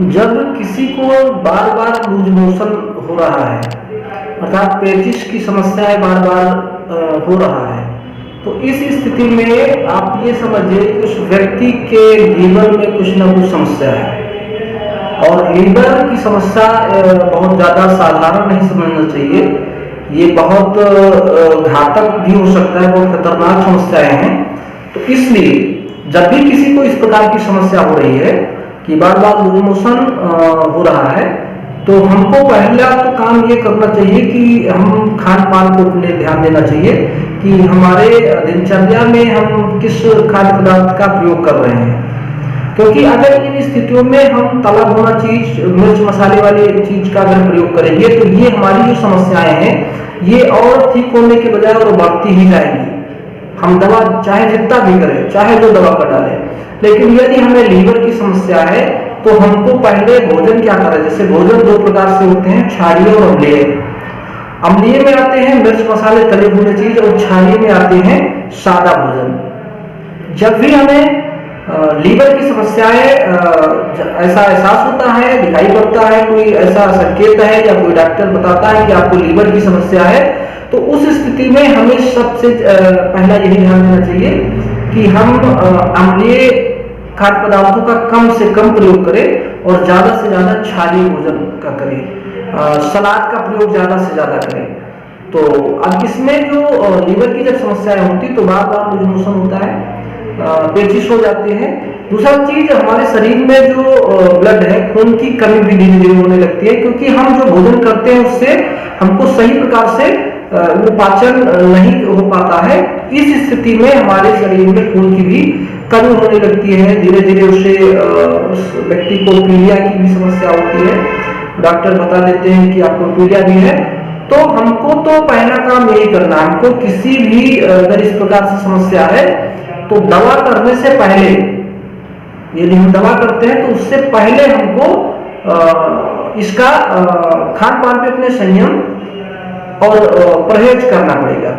जब किसी को बार बार लूज मोशन हो रहा है, अर्थात पेचिश की समस्या बार बार हो रहा है, तो इस स्थिति में आप ये समझिए कि उस व्यक्ति के लीवर में कुछ ना कुछ समस्या है। और लीवर की समस्या बहुत ज़्यादा साधारण नहीं समझना चाहिए, ये बहुत घातक भी हो सकता है, बहुत खतरनाक समस्याएं हैं। तो इसलिए जब भी किसी को इस प्रकार की समस्या हो रही है कि बार बार लूज मोशन हो रहा है, तो हमको पहला तो काम ये करना चाहिए कि हम खान पान को अपने ध्यान देना चाहिए कि हमारे दिनचर्या में हम किस खाद्य पदार्थ का प्रयोग कर रहे हैं। क्योंकि अगर इन स्थितियों में हम तला भुना चीज, मिर्च मसाले वाली चीज का अगर प्रयोग करेंगे तो ये हमारी जो समस्याएं हैं ये और ठीक होने के बजाय और बढ़ती ही जाएंगी। हम दवा चाहे जितना भी करें, चाहे जो दवा कर डालें, लेकिन यदि हमें लीवर की समस्या है तो हमको पहले भोजन क्या करें। जैसे भोजन दो प्रकार से होते हैं, क्षारीय और अम्लीय। अम्लीय में आते हैं मिर्च मसाले तले भुने चीज, और क्षारीय में आते हैं सादा भोजन। जब भी हमें लीवर की समस्याएं ऐसा एहसास होता है, दिखाई पड़ता है, कोई ऐसा संकेत है या कोई डॉक्टर बताता है कि आपको लीवर की समस्या है, तो उस स्थिति में हमें सबसे पहला यही ध्यान देना चाहिए कि हम अम्लीय खाद्य पदार्थों का कम से कम प्रयोग करें और ज्यादा से ज्यादा क्षारीय भोजन का करें, सलाद का प्रयोग ज्यादा से ज्यादा करें। तो अब इसमें जो लीवर की जब समस्याएं होती तो बार बार लूज मोशन होता है, पेचिश हो जाते हैं। दूसरा चीज, हमारे शरीर में जो ब्लड है, खून की कमी भी धीरे धीरे होने लगती है, क्योंकि हम जो भोजन करते हैं उससे हमको सही प्रकार से वो पाचन नहीं हो पाता है। इस स्थिति में हमारे शरीर में खून की भी कमी होने लगती है, धीरे धीरे उससे उस व्यक्ति को पीलिया की भी समस्या होती है। डॉक्टर बता देते हैं कि आपको पीलिया भी है। तो हमको तो पहला काम यही करना है, हमको किसी भी अगर इस प्रकार से समस्या है तो दवा करने से पहले, यदि हम दवा करते हैं तो उससे पहले हमको इसका खान पान पे अपने संयम और परहेज करना पड़ेगा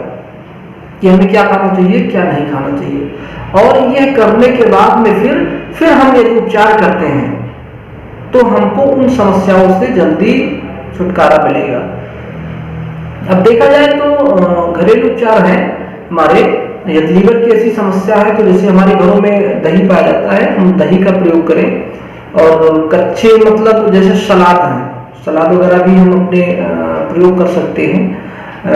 कि हमें क्या खाना चाहिए, क्या नहीं खाना चाहिए। और यह करने के बाद में फिर हम यदि उपचार करते हैं तो हमको उन समस्याओं से जल्दी छुटकारा मिलेगा। अब देखा जाए तो घरेलू उपचार है हमारे। यदि लीवर की ऐसी समस्या है तो जैसे हमारे घरों में दही पाया जाता है, हम दही का प्रयोग करें। और कच्चे मतलब जैसे सलाद है, सलाद वगैरह भी हम अपने प्रयोग कर सकते हैं।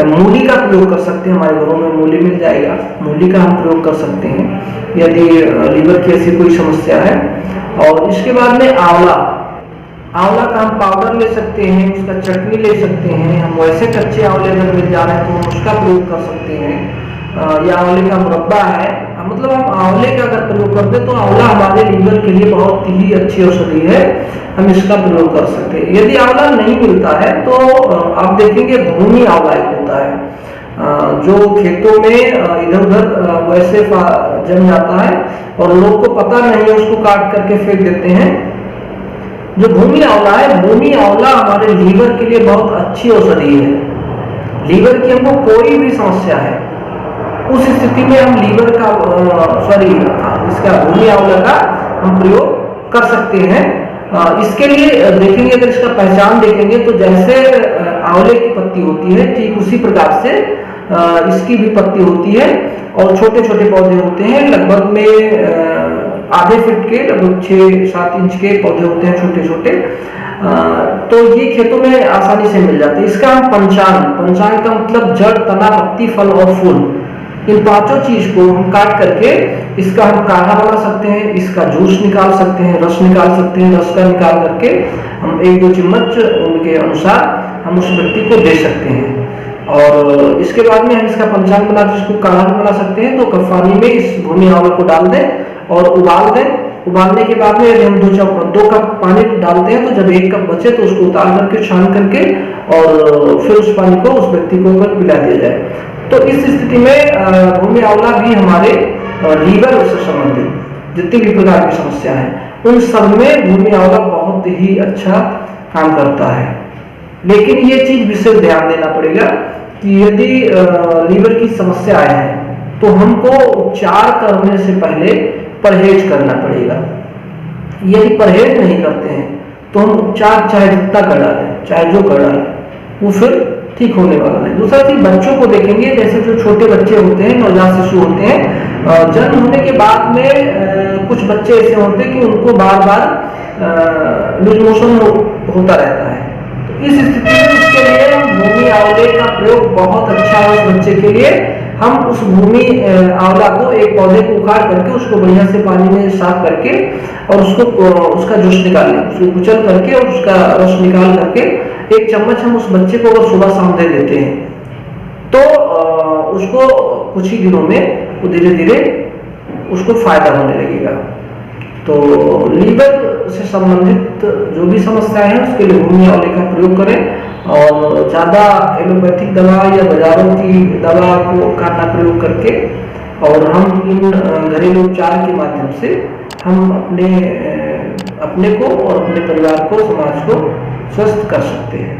मूली का प्रयोग कर सकते हैं, हमारे घरों में मूली मिल जाएगा, मूली का हम प्रयोग कर सकते हैं यदि लीवर की ऐसी कोई समस्या है। और इसके बाद में आंवला का हम पाउडर ले सकते हैं, उसका चटनी ले सकते हैं। हम वैसे कच्चे आंवले अगर मिल जा रहे हैं तो हम उसका प्रयोग कर सकते हैं। या आंवले का मुरब्बा है, मतलब हम आंवले का अगर प्रयोग करते हैं तो आंवला हमारे लीवर के लिए बहुत ही अच्छी औषधि है, हम इसका प्रयोग कर सकते हैं। यदि आंवला नहीं मिलता है तो आप देखेंगे भूमि आंवला एक होता है जो खेतों में इधर उधर वैसे जम जाता है और लोग को पता नहीं है, उसको काट करके फेंक देते हैं। जो भूमि आंवला है, भूमि आंवला हमारे लीवर के लिए बहुत अच्छी औषधि है। लीवर की हमको कोई भी समस्या है उस स्थिति में हम लीवर का इसका भूमि आंवला का हम प्रयोग कर सकते हैं। इसके लिए देखेंगे, अगर इसका पहचान देखेंगे तो जैसे आंवले की पत्ती होती है ठीक उसी प्रकार से इसकी भी पत्ती होती है और छोटे छोटे पौधे होते हैं, लगभग में आधे फीट के, लगभग 6-7 इंच के पौधे होते हैं छोटे छोटे। तो ये खेतों में आसानी से मिल जाते हैं। इसका हम पंचांग का मतलब जड़, तना, पत्ती, फल और फूल, इन पांचों चीज को हम काट करके इसका हम काढ़ा बना सकते हैं, इसका जूस निकाल सकते हैं, रस निकाल सकते हैं। रस का निकाल करके हम 1-2 चम्मच उनके अनुसार हम उस व्यक्ति को दे सकते हैं। और इसके बाद में हम इसका पंचांग बना के इसको काढ़ा बना सकते हैं। तो कप पानी में इस भूमि आंवला को डाल दें और उबाल दें। उबालने के बाद में यदि हम 2 कप पानी डालते हैं तो जब 1 कप बचे तो उसको उतार करके छान करके और फिर उस पानी को उस व्यक्ति को पिला दिया जाए। तो इस स्थिति में भूमि आंवला भी हमारे लीवर से संबंधित जितनी भी प्रकार की समस्या है उन सब में भूमि आंवला बहुत ही अच्छा काम करता है। लेकिन ये चीज विशेष ध्यान देना पड़ेगा कि यदि लीवर की समस्या है तो हमको उपचार करने से पहले परहेज करना पड़ेगा। यदि परहेज नहीं करते हैं तो हम उपचार चाहे जितना कर डालें, चाहे जो कर डालें, वो फिर ठीक होने वाला नहीं। दूसरा चीज बच्चों को देखेंगे, जैसे जो छोटे बच्चे होते हैं, नवजात शिशु होते हैं, जन्म होने के बाद में कुछ बच्चे ऐसे होते हैं कि उनको बार बार लूज मोशन होता रहता है। तो इस स्थिति में उसके लिए भूमि आंवले का प्रयोग बहुत अच्छा है उस बच्चे के लिए। हम उस भूमि आंवला को, एक पौधे को उखाड़ करके उसको बढ़िया से पानी में साफ करके और उसको उसका जूस निकाल लें, उसको कुचल करके और उसका रस निकाल करके 1 चम्मच हम उस बच्चे को अगर सुबह शाम दे देते हैं तो उसको कुछ ही दिनों में वो धीरे धीरे उसको फायदा होने लगेगा। तो लीवर से संबंधित जो भी समस्या है उसके लिए भूमि आंवले का प्रयोग करें, और ज़्यादा एलोपैथिक दवा या बाजारों की दवा का ना प्रयोग करके, और हम इन घरेलू उपचार के माध्यम से हम अपने को और अपने परिवार को, समाज को स्वस्थ कर सकते हैं।